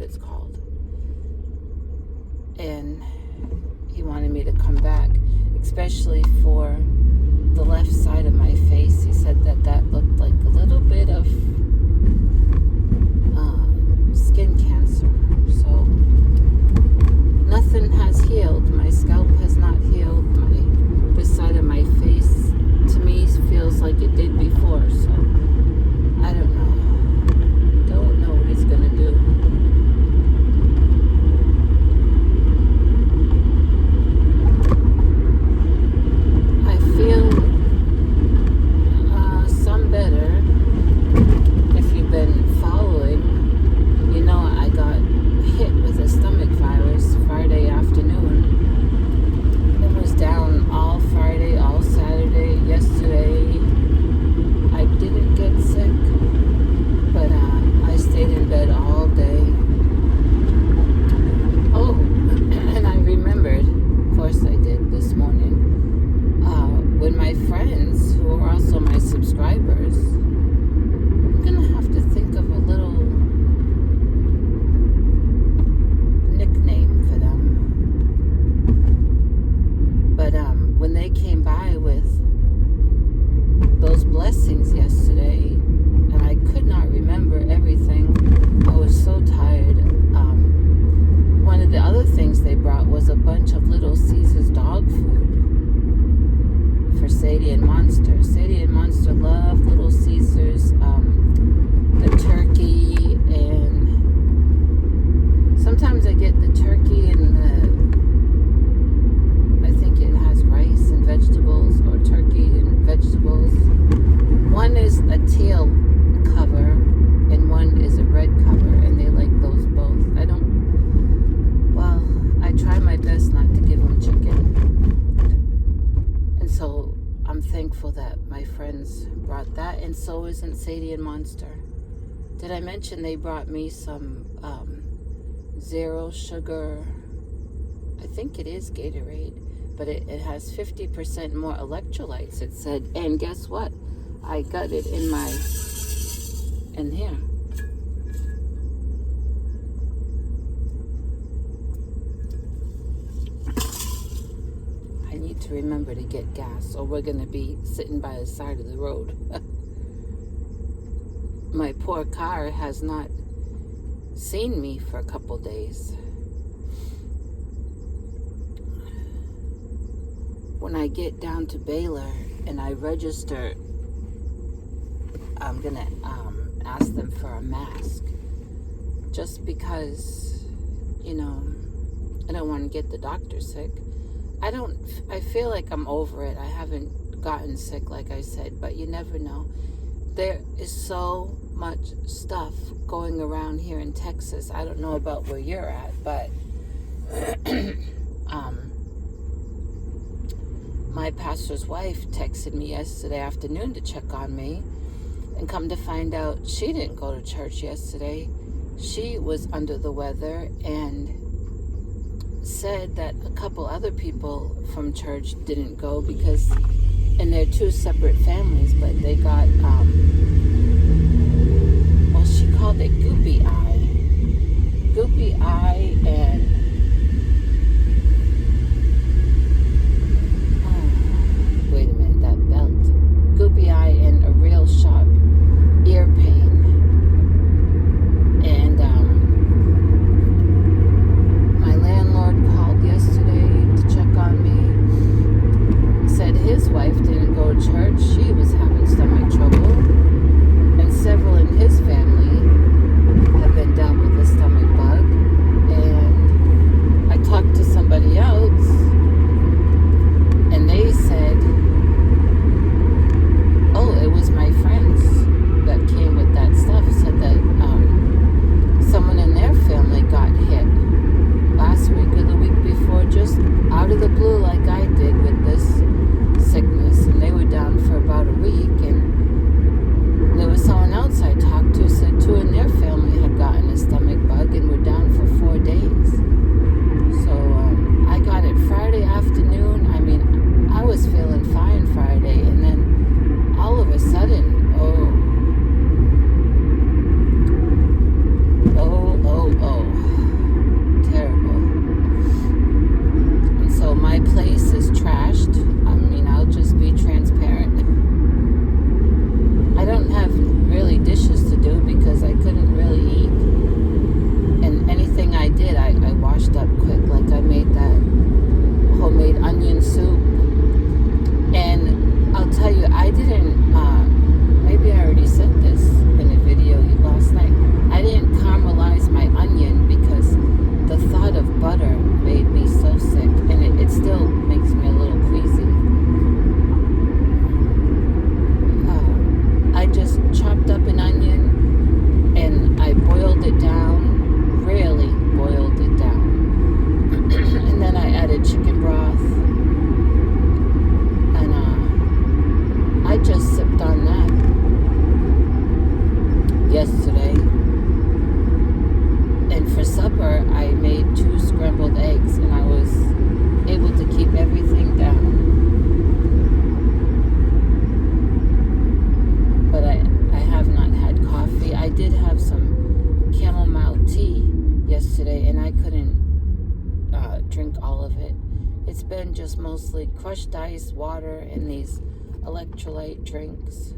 it's called. And he wanted me to come back, especially for the left side of my face. He said that looked like a little bit of skin cancer. So nothing has healed. My scalp has not healed. This side of my face, to me, feels like it did before. So I don't know. Don't know what he's gonna do. I feel some better. If you've been following, you know I got hit with a stomach virus Friday afternoon. It was down all Friday, all Saturday, yesterday. I didn't get sick, but I stayed in bed all day. Oh, and I remembered, of course I did this morning, when my friends, who are also my subscribers, I'm going to have to think of a little nickname for them. But when they came by with those blessings yesterday, and I could not remember everything, I was so tired. One of the other things they brought was a bunch of Little Caesars dog food for Sadie and Monster. Sadie and Monster love Little Caesars, the turkey, and sometimes I get the turkey and I think it has rice and vegetables, or turkey and vegetables. One is a teal cover and one is a red cover, and they like those both. I try my best not to give them chicken. And so I'm thankful that my friends brought that, and so isn't Sadie and Monster. Did I mention they brought me some zero sugar, I think it is Gatorade, but it has 50% more electrolytes, it said. And guess what? I got it in here. I need to remember to get gas, or we're going to be sitting by the side of the road. My poor car has not seen me for a couple days. When I get down to Baylor and I register, I'm gonna ask them for a mask, just because, I don't want to get the doctor sick. I feel like I'm over it. I haven't gotten sick, like I said, but you never know. There is so much stuff going around here in Texas. I don't know about where you're at, but my pastor's wife texted me yesterday afternoon to check on me, and come to find out she didn't go to church yesterday. She was under the weather, and said that a couple other people from church didn't go because, and they're two separate families, but they got, she called it goopy eye. Goopy eye and, wait a minute, that belt. Goopy eye and a real sharp ear pain. And, my landlord called yesterday to check on me. Said his wife didn't go to church. She was having stomach trouble. And several in his family have been dealt with a stomach bug. And drink all of it. It's been just mostly crushed ice, water, and these electrolyte drinks.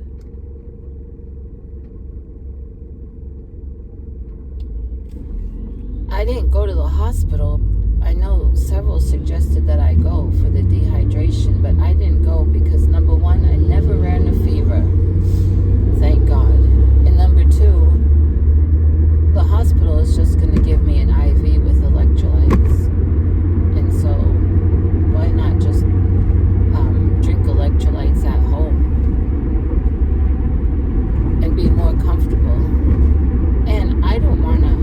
I didn't go to the hospital. I know several suggested that I go for the dehydration, but I didn't go because number one, I never ran a fever. Thank God. And number two, the hospital is just going to give me an IV with electrolytes. And so, why not just drink electrolytes at home and be more comfortable? And I don't want to,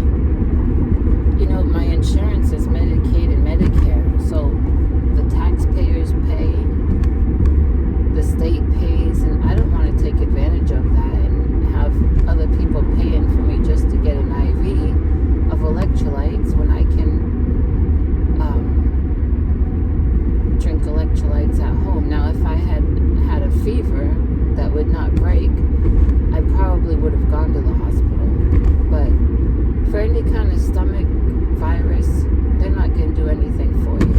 my insurance is Medicaid and Medicare, so the taxpayers pay, the state pays, and I don't want to take advantage of that and have other people paying for me just to get an IV of electrolytes when I can drink electrolytes at home. Now, if I had had a fever that would not break, I probably would have gone to the hospital. But for any kind of stomach virus, they're not going to do anything for you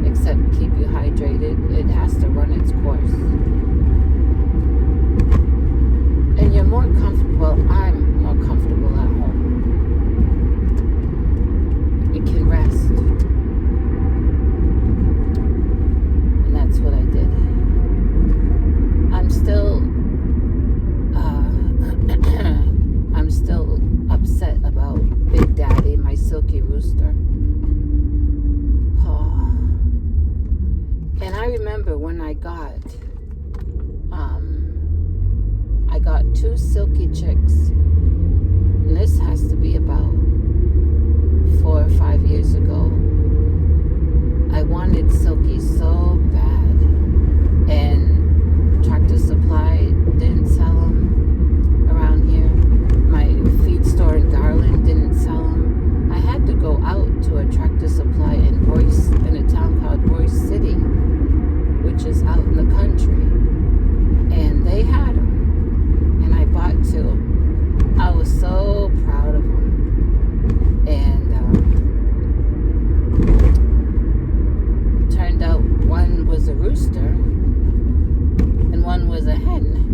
except keep you hydrated. It has to run its course. And you're more comfortable, well, I'm more comfortable at home. You can rest. And that's what I did. I'm still upset about Big Daddy, my silky rooster. Oh. And I remember when I got 2 silky chicks. And this has to be about 4 or 5 years ago. I wanted Silky so bad. And Tractor Supply didn't sell them around here. My feed store in Garland didn't sell them. I had to go out to a Tractor Supply in a town called Royce City, which is out in the country. And they had them. And I bought 2. I was so proud of them. And turned out one was a rooster and one was a hen.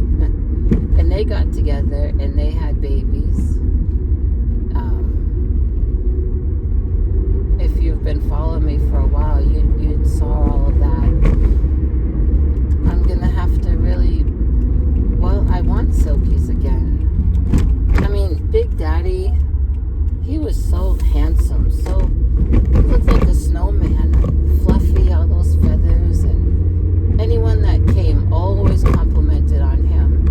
And they got together and they had babies. If you've been following me for a while, you saw all of that. I'm gonna have to really, I want Silkies again. I mean, Big Daddy, he was so handsome, he looked like a snowman, fluffy, all those feathers, and anyone that came always complimented on him.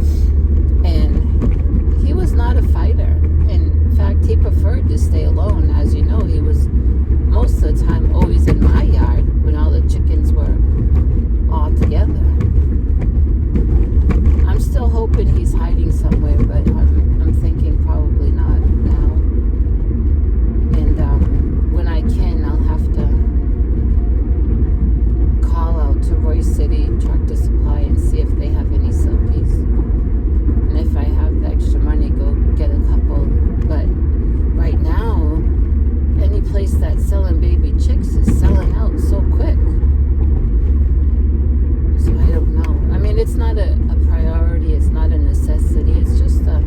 And he was not a fighter. In fact, he preferred to stay alone. As you know, he was most of the time always in my yard when all the chickens were all together. I'm still hoping he's hiding somewhere, but I'm thinking probably not now. And when I can, I'll have to call out to Royce City Tractor Supply and see if they have any Silkies. And if I have the extra money, go get a couple. But right now, any place that's selling baby chicks is selling out so quick. So I don't know. I mean, it's not a priority. It's not a necessity. It's just a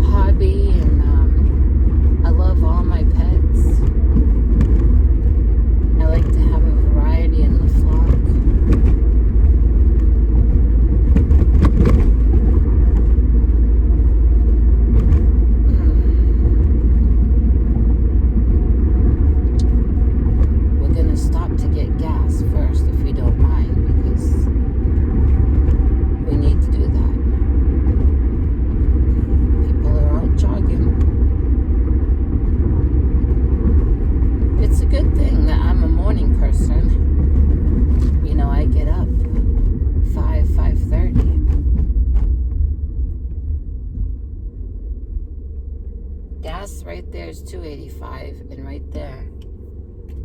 hobby, and I love all my pets. I like to have a variety in the flock. We're gonna stop to get gas first, if you don't mind, because we need to do that. People are out jogging. It's a good thing that I'm a morning person. I get up 5:30. Gas right there is $2.85, and right there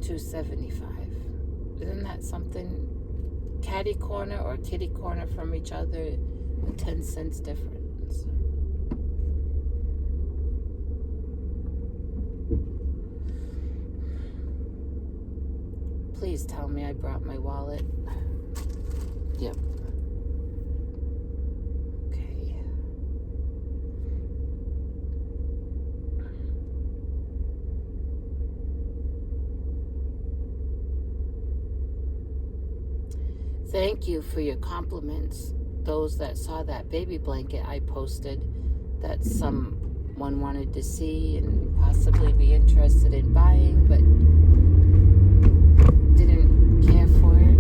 $2.75. Isn't that something? Catty corner or kitty corner from each other, a 10 cents difference. Please tell me I brought my wallet. Yep. Okay. Thank you for your compliments. Those that saw that baby blanket I posted that someone wanted to see and possibly be interested in buying, but didn't care for it.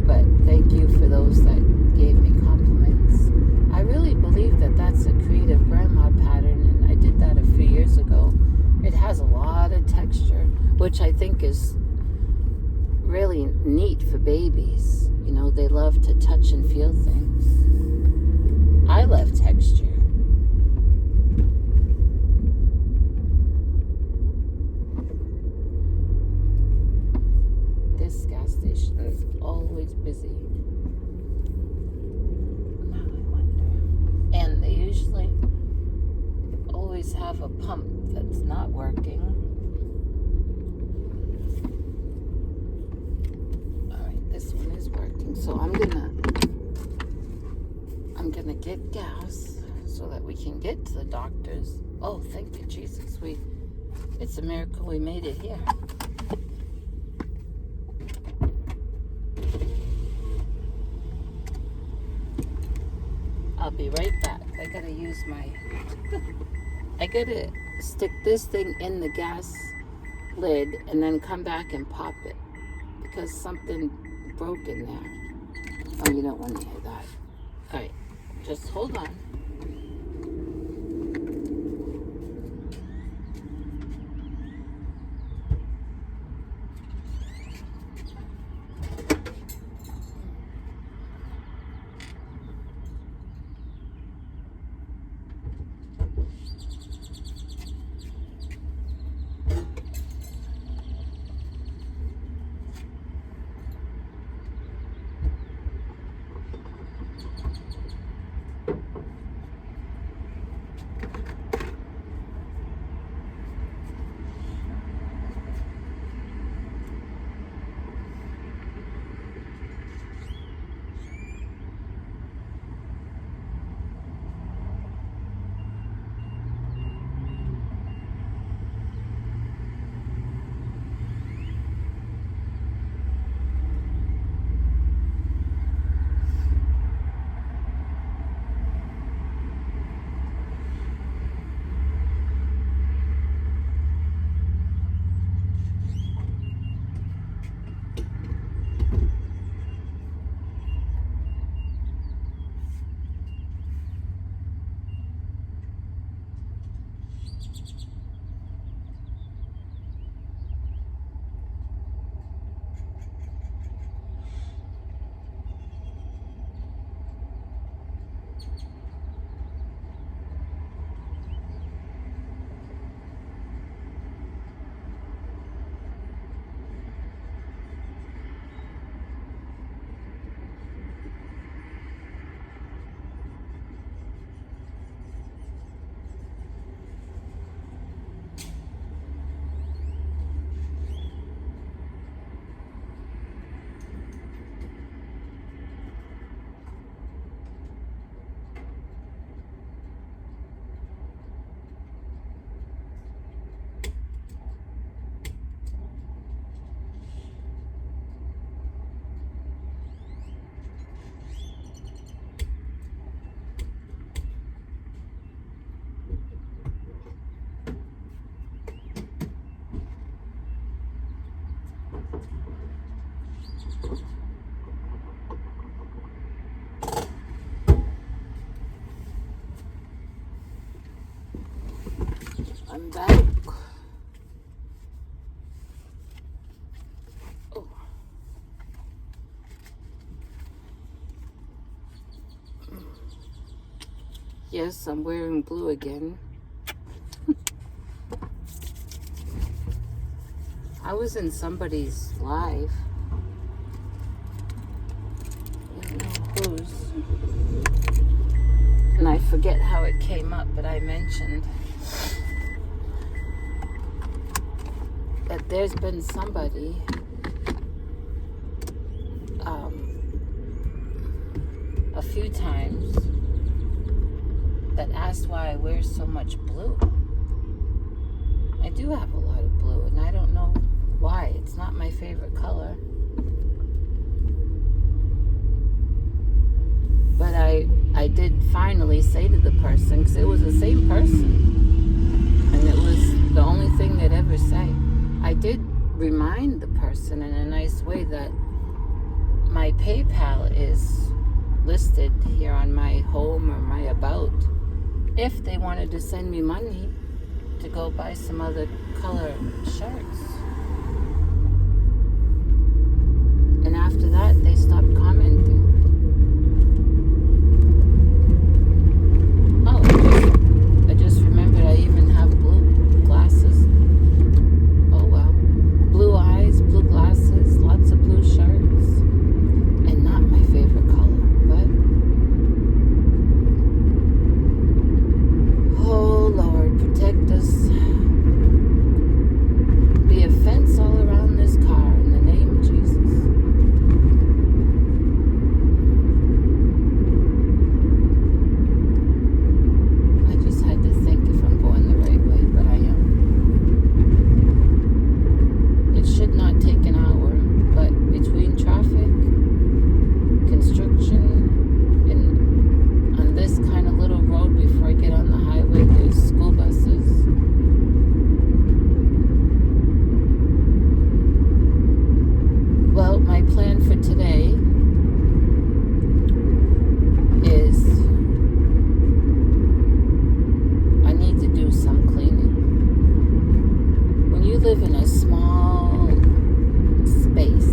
But thank you for those that gave me compliments. I really believe that that's a creative grandma pattern, and I did that a few years ago. It has a lot of texture, which I think is really neat for babies. You know, they love to touch and feel things. I love texture. This gas station is always busy. Now I wonder. And they usually always have a pump that's not working. This one is working, so I'm gonna get gas so that we can get to the doctor's. Oh, thank you, Jesus. It's a miracle we made it here. I'll be right back. I gotta stick this thing in the gas lid and then come back and pop it because something broke in there. Oh, you don't want to hear that. All right, just hold on. I'm back. Oh. Yes, I'm wearing blue again. I was in somebody's live. I don't know whose. And I forget how it came up, but I mentioned that there's been somebody a few times that asked why I wear so much blue. I do have a lot of blue, and I don't know why. It's not my favorite color. But I did finally say to the person, because it was the same person, and it was the only thing they'd ever say. I did remind the person in a nice way that my PayPal is listed here on my home or my about if they wanted to send me money to go buy some other color shirts. And after that, they stopped commenting. Oh, I just remembered I even have blue glasses. Oh well. Blue eyes, blue glasses, lots of blue shirts. And not my favorite color, but oh Lord, protect us. Be a fence all around this car in the name of Jesus. I just had to think if I'm going the right way, but I am. It should not take an hour, but between traffic, construction, and on this kind of little road before I get on the highway, there's school buses. Well, my plan for today is I need to do some cleaning. When you live in a small space,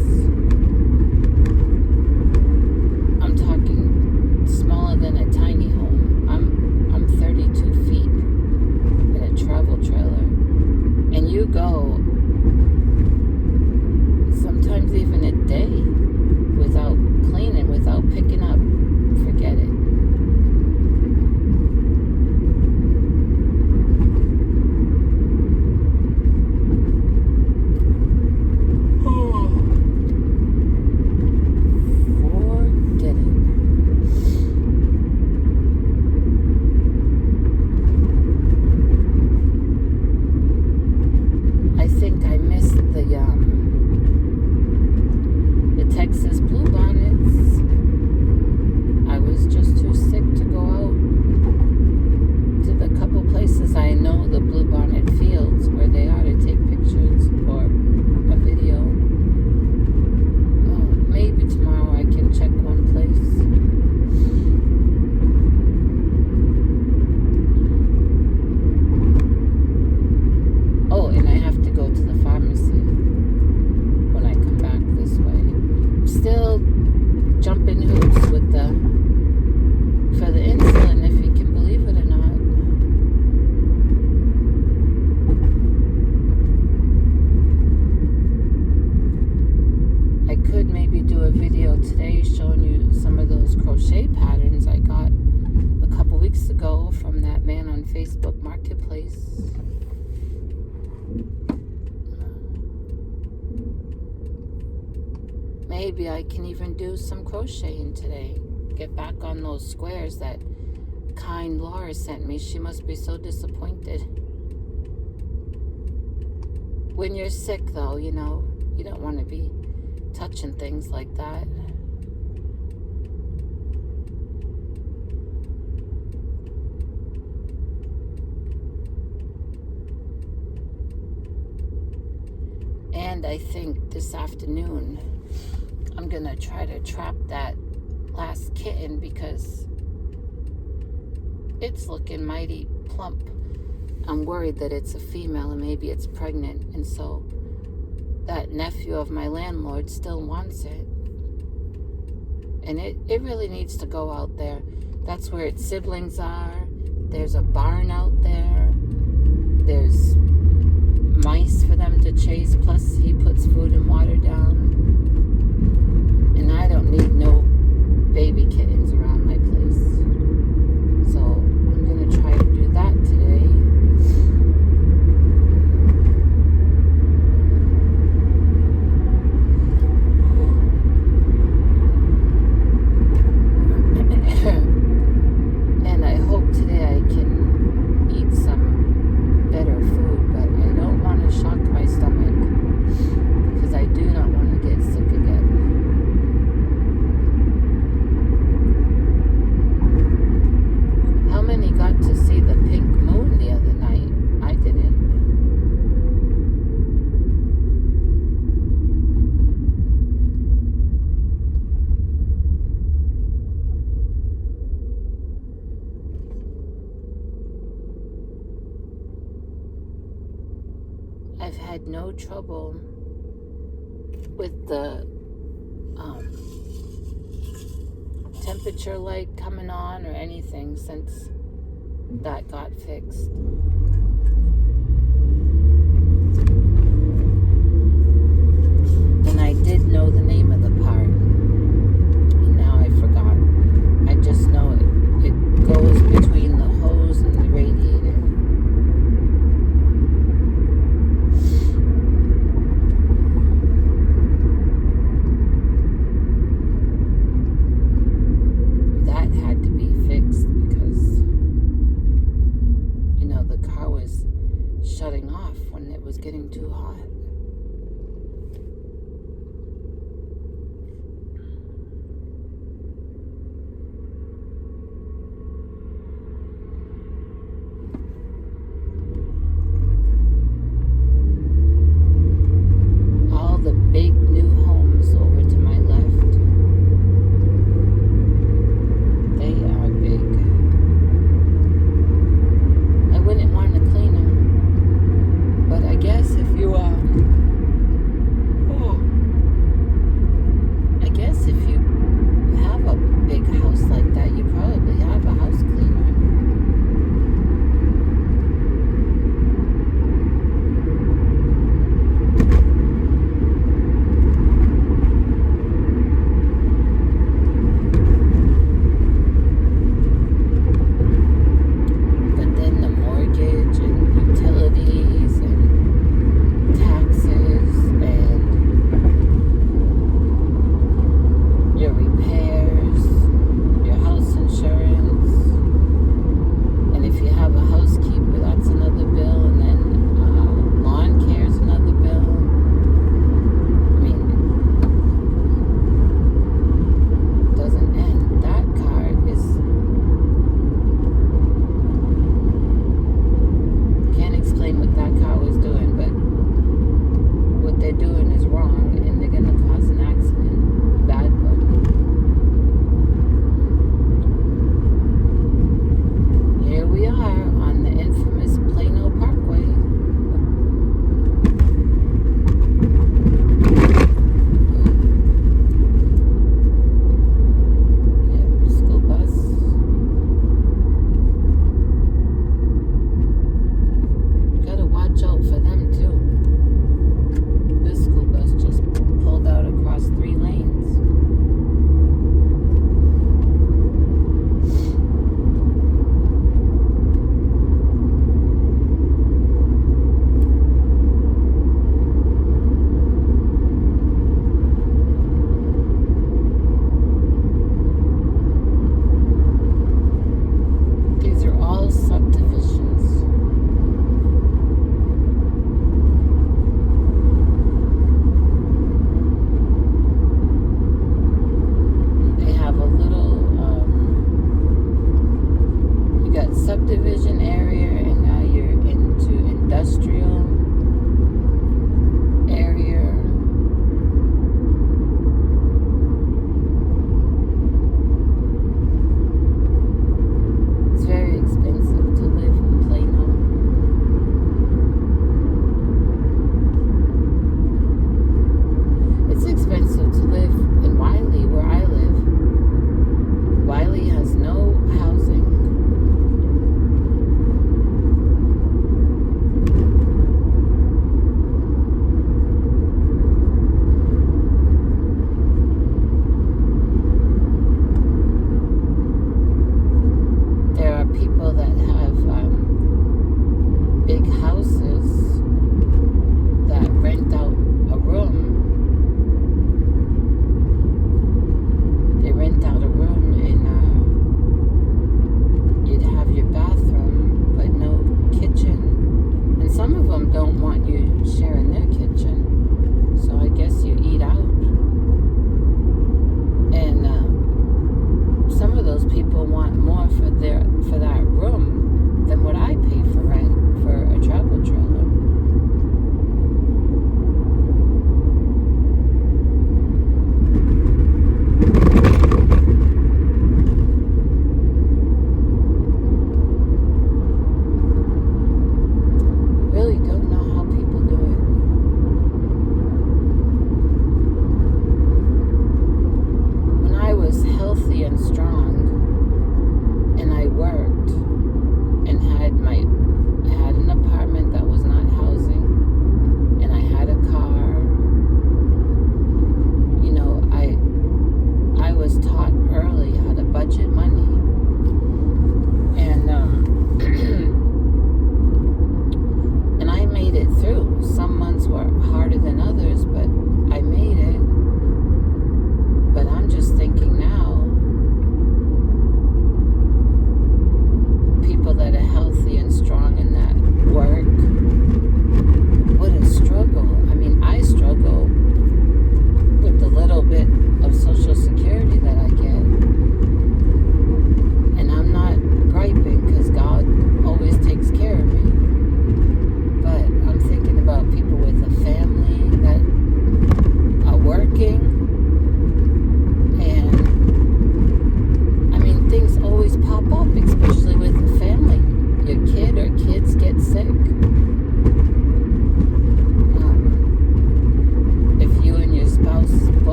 I'm talking smaller than a tiny home. I'm 32 feet in a travel trailer, and you go sometimes even a day without cleaning, without picking up. Forget it. Forget it. I think I missed the Texas bluebonnets. I was just too sick to go out to the couple places I know the bluebonnet fields where they are to take pictures or a video. Well, maybe tomorrow I can check one place. Oh, and I have to go to the pharmacy when I come back this way. I'm still jumping hoops with for the insulin, if you can believe it or not. I could maybe do a video today showing you some of those crochet patterns I got a couple weeks ago from that man on Facebook Marketplace. Maybe I can even do some crocheting today. Get back on those squares that kind Laura sent me. She must be so disappointed. When you're sick, though, you know, you don't want to be touching things like that. And I think this afternoon I'm gonna try to trap that last kitten because it's looking mighty plump. I'm worried that it's a female and maybe it's pregnant, and so that nephew of my landlord still wants it. And it really needs to go out there. That's where its siblings are. There's a barn out there. There's mice for them to chase, plus he puts food and water down. And I don't need no baby kittens around my place. So I'm going to try to do that today. I've had no trouble with the temperature light coming on or anything since that got fixed. And I did know the name of the part, and now I forgot. I just know it goes between the hose and the radiator. That had to be fixed because, the car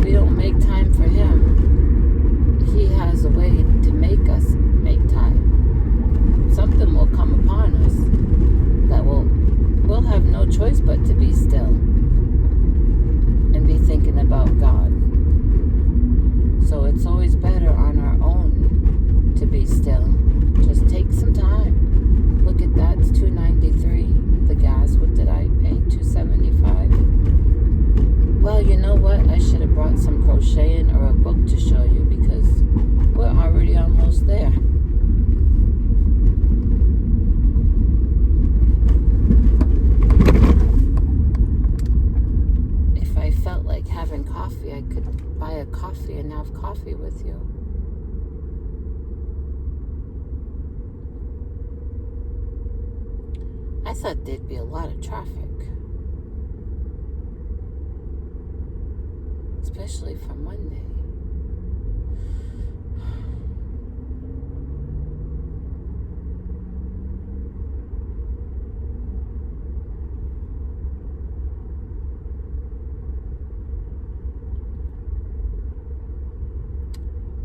we don't make time for Him, He has a way to make us make time. Something will come upon us that we'll have no choice but to be still and be thinking about God. So it's always better on our own to be still. Just take some time. Look at that, it's $2.93. The gas, what did I pay? $2.75. Well, you know what? I should have brought some crocheting or a book to show you because we're already almost there. If I felt like having coffee, I could buy a coffee and have coffee with you. I thought there'd be a lot of traffic, especially for Monday.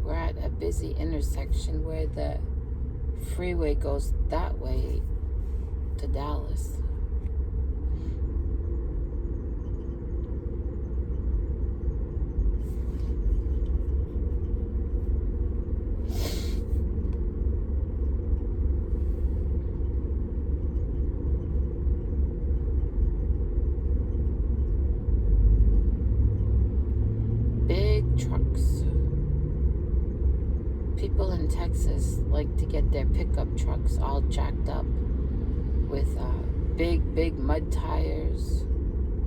We're at a busy intersection where the freeway goes that way to Dallas. Big trucks. People in Texas like to get their pickup trucks all jacked up with big mud tires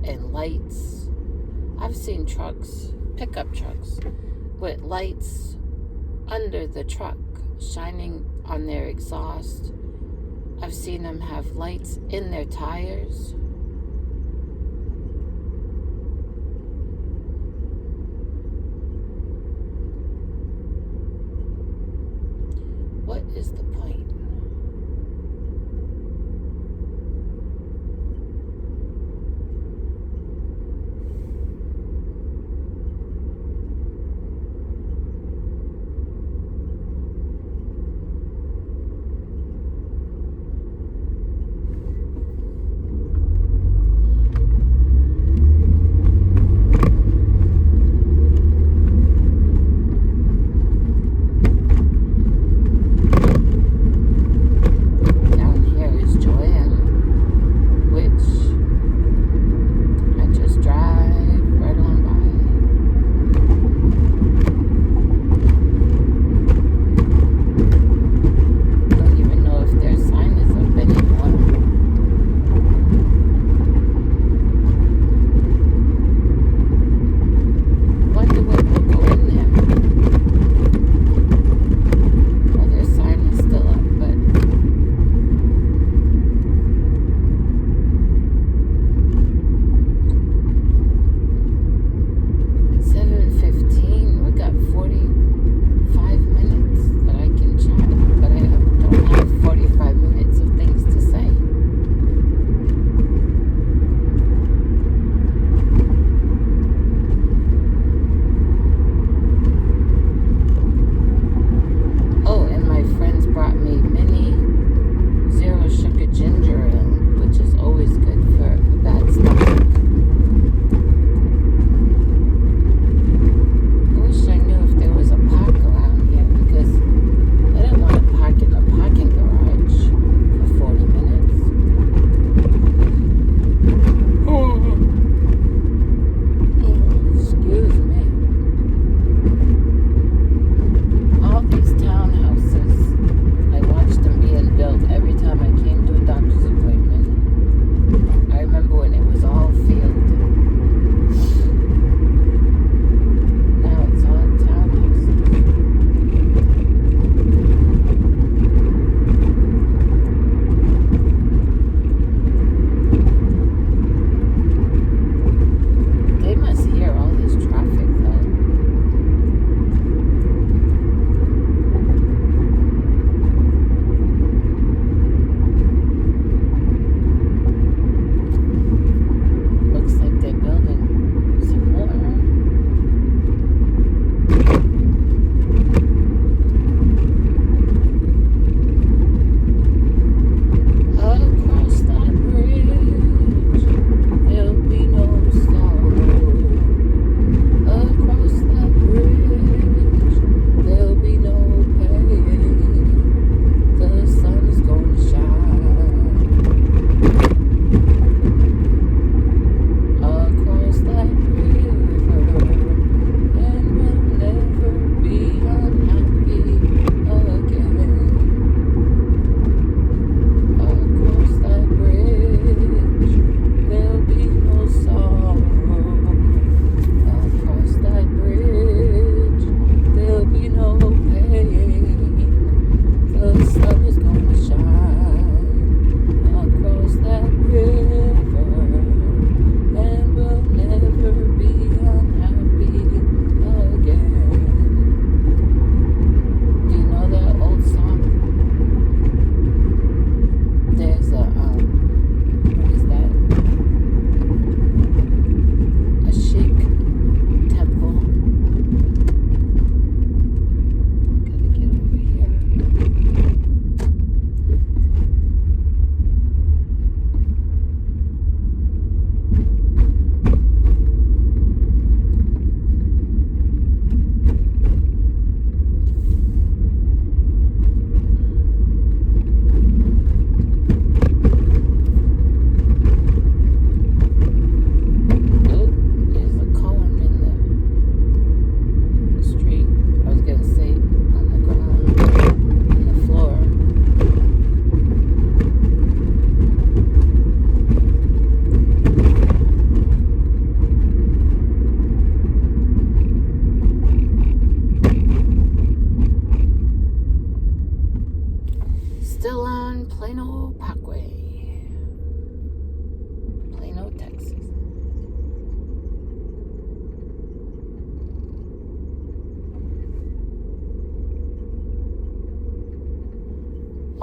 and lights. I've seen pickup trucks, with lights under the truck shining on their exhaust. I've seen them have lights in their tires. What is the point?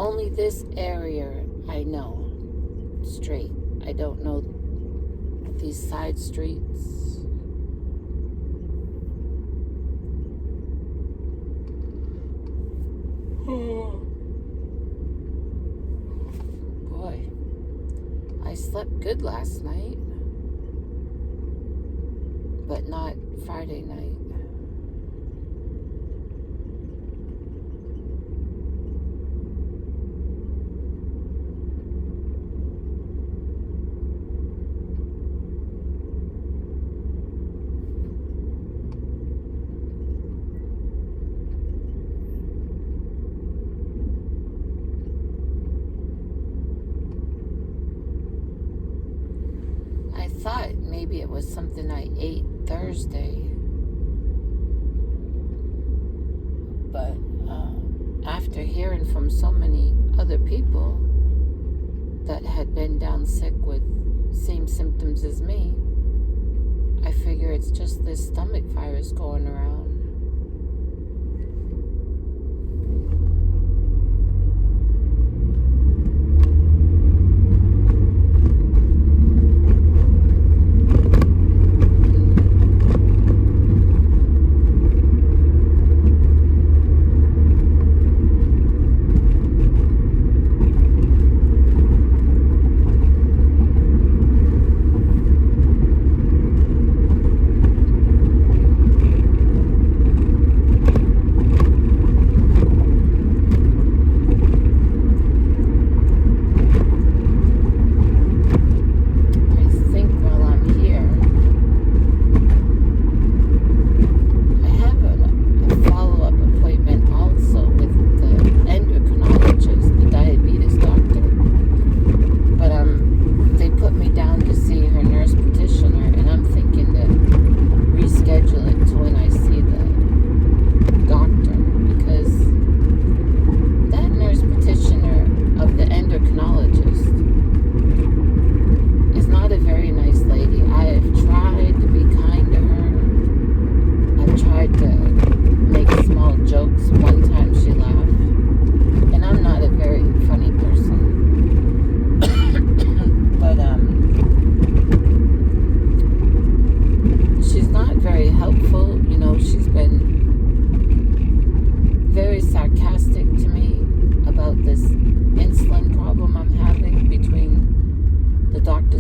Only this area I know straight. I don't know these side streets. Boy, I slept good last night, but not Friday night. I thought maybe it was something I ate Thursday, but after hearing from so many other people that had been down sick with same symptoms as me, I figure it's just this stomach virus going around.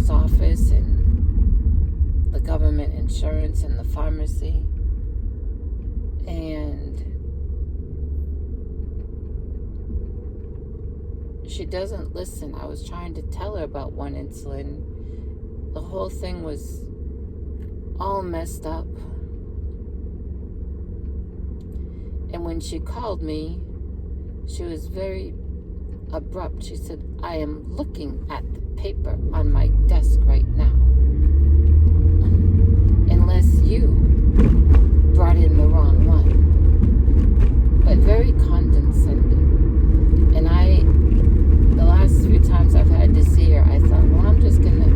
Office and the government insurance and the pharmacy, and she doesn't listen. I was trying to tell her about one insulin. The whole thing was all messed up, and when she called me, she was very abrupt. She said, "I am looking at the paper on my desk right now. Unless you brought in the wrong one." But very condescending. And the last few times I've had to see her, I thought, well, I'm just going to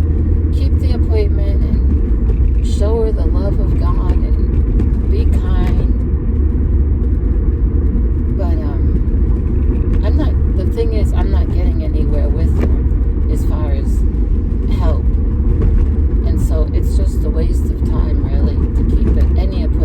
keep the appointment and show her the love of God and be kind. But the thing is, I'm not getting anywhere with her as far as help. And so it's just a waste of time, really, to keep any appointment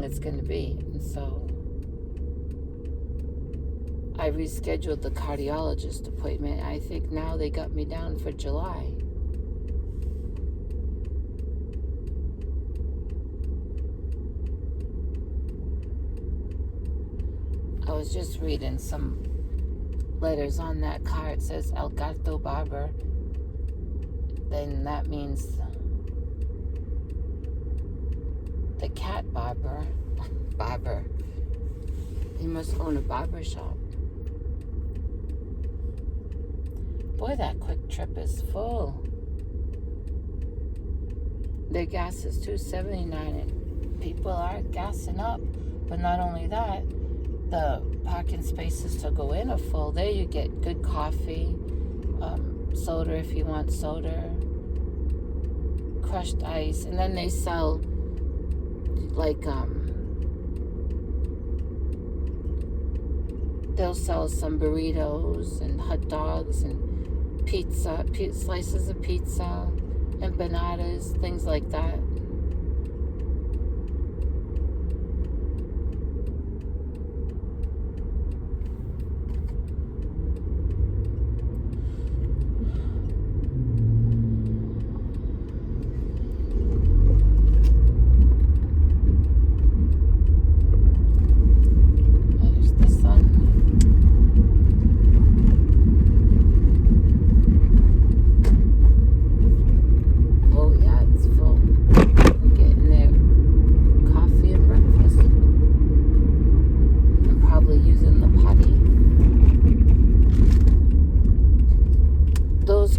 long it's going to be. And so I rescheduled the cardiologist appointment. I think now they got me down for July. I was just reading some letters on that car. It says El Gato Barber. Then that means the cat barber. Barber. He must own a barber shop. Boy, that Quick Trip is full. Their gas is $2.79 and people are gassing up. But not only that, the parking spaces to go in are full. There you get good coffee, soda if you want soda, crushed ice, and then they sell like they'll sell some burritos and hot dogs and pizza, slices of pizza, empanadas, things like that.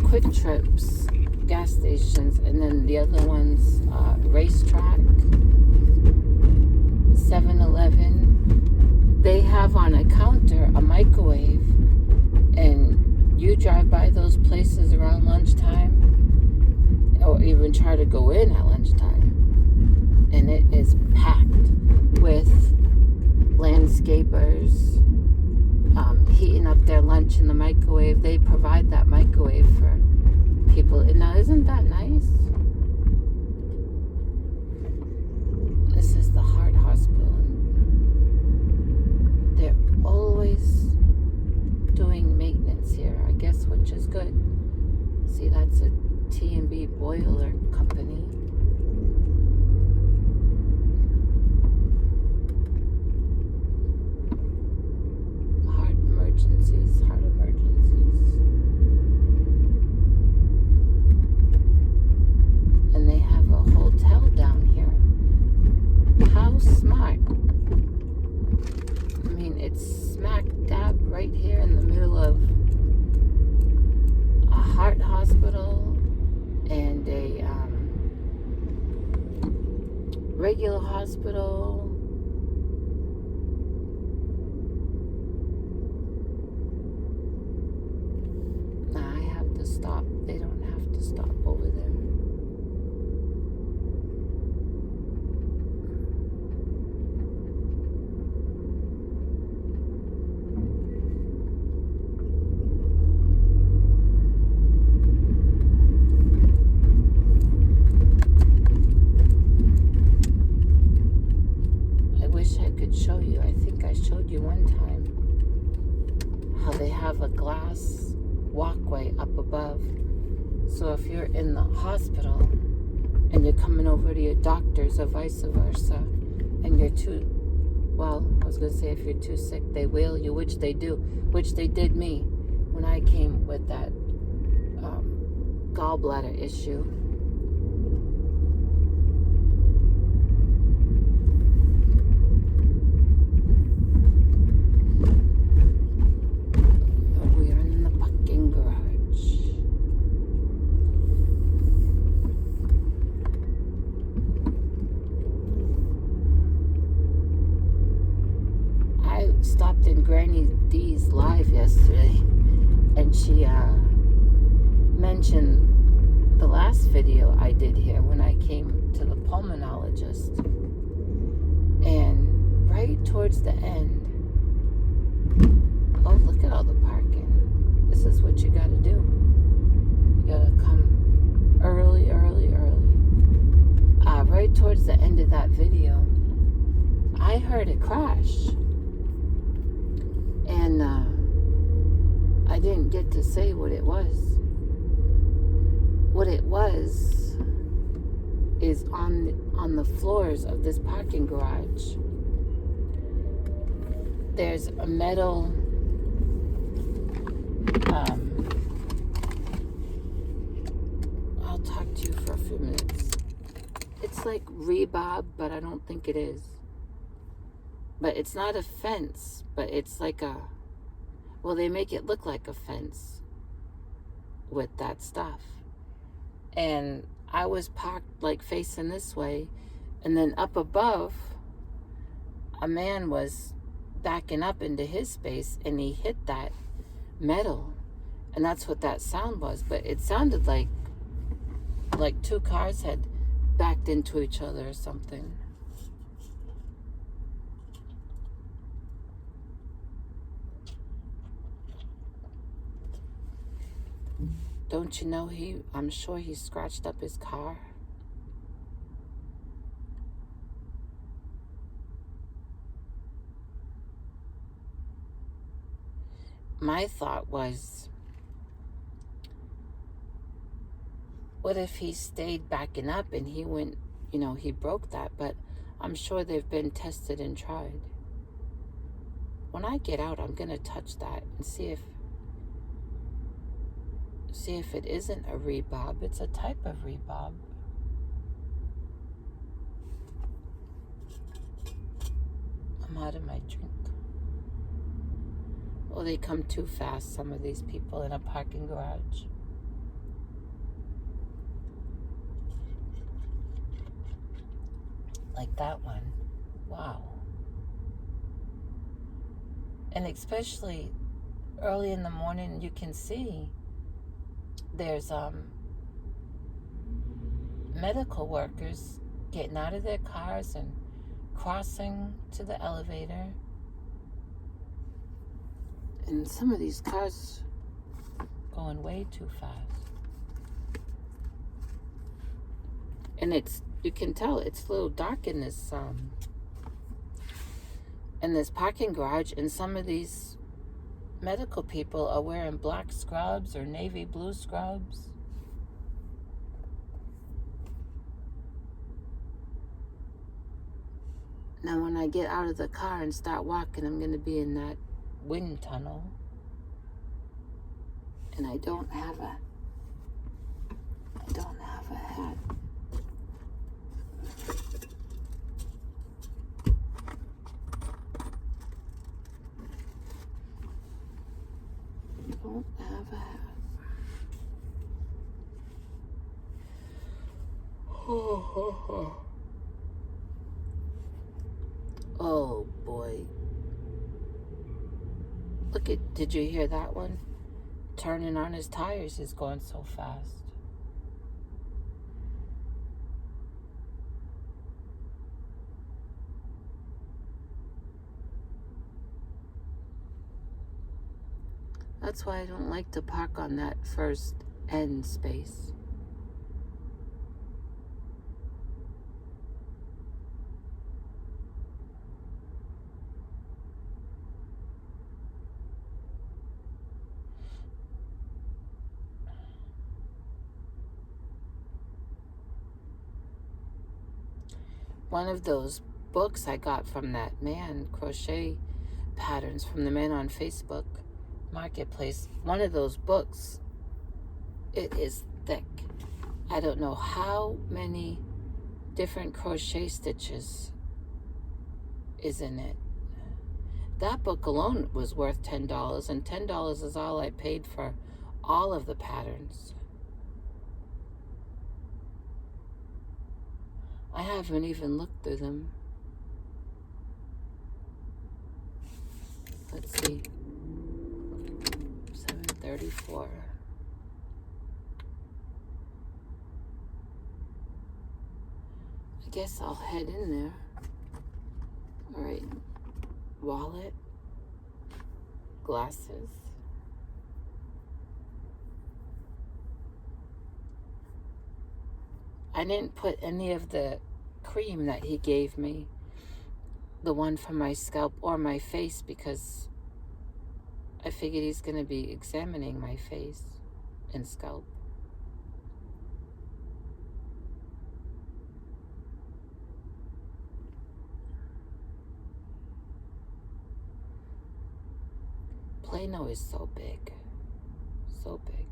Quick Trips, gas stations, and then the other ones, Racetrack, 7-Eleven, they have on a counter a microwave, and you drive by those places around lunchtime, or even try to go in at lunchtime, and it is packed with landscapers, heating up their lunch in the microwave. They provide that microwave for people. And now, isn't that nice? This is the heart hospital. They're always doing maintenance here, I guess, which is good. See, that's a T&B boiler company. Heart emergencies. And they have a hotel down here. How smart. I mean, it's smack dab right here in the middle of a heart hospital and a regular hospital. Stop. They don't have to stop over there. I wish I could show you. I think I showed you one time how they have a glass walkway up above. So if you're in the hospital and you're coming over to your doctors or vice versa, and you're too, well, I was going to say if you're too sick, they wheel you, which they do, which they did me when I came with that gallbladder issue. Stopped in Granny D's live yesterday, and she mentioned the last video I did here when I came to the pulmonologist, and right towards the end, oh, look at all the parking. This is what you gotta do. You gotta come early. Right towards the end of that video, heard it crash. And I didn't get to say what it was. What it was is on the floors of this parking garage. There's a metal I'll talk to you for a few minutes. It's like rebar, but I don't think it is. But it's not a fence, but it's like well, they make it look like a fence with that stuff. And I was parked like facing this way, and then up above, a man was backing up into his space, and he hit that metal, and that's what that sound was. But it sounded like two cars had backed into each other or something. Don't you know I'm sure he scratched up his car. My thought was, what if he stayed backing up and he went, he broke that, but I'm sure they've been tested and tried. When I get out, I'm going to touch that and see if it isn't a rebar. It's a type of rebar. I'm out of my drink. Well, they come too fast, some of these people in a parking garage. Like that one. Wow. And especially early in the morning, you can see there's medical workers getting out of their cars and crossing to the elevator. And some of these cars going way too fast. And you can tell it's a little dark in this parking garage, and some of these medical people are wearing black scrubs or navy blue scrubs. Now when I get out of the car and start walking, I'm going to be in that wind tunnel. And I don't have a hat. Don't have a hat. Oh boy. Did you hear that one? Turning on his tires is going so fast. That's why I don't like to park on that first end space. One of those books I got from that man, crochet patterns from the man on Facebook Marketplace. One of those books, it is thick. I don't know how many different crochet stitches is in it. That book alone was worth $10, and $10 is all I paid for all of the patterns. I haven't even looked through them. Let's see. 7:34. I guess I'll head in there. All right. Wallet. Glasses. I didn't put any of the cream that he gave me the one for my scalp or my face, because I figured he's going to be examining my face and scalp. Plano is so big. So big.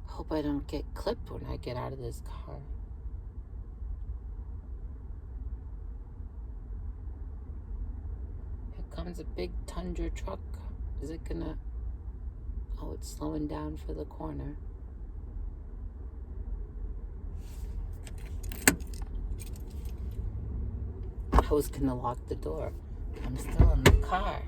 Hope I don't get clipped when I get out of this car. Here comes a big Tundra truck. Is it gonna... Oh, it's slowing down for the corner. I was gonna lock the door. I'm still in the car.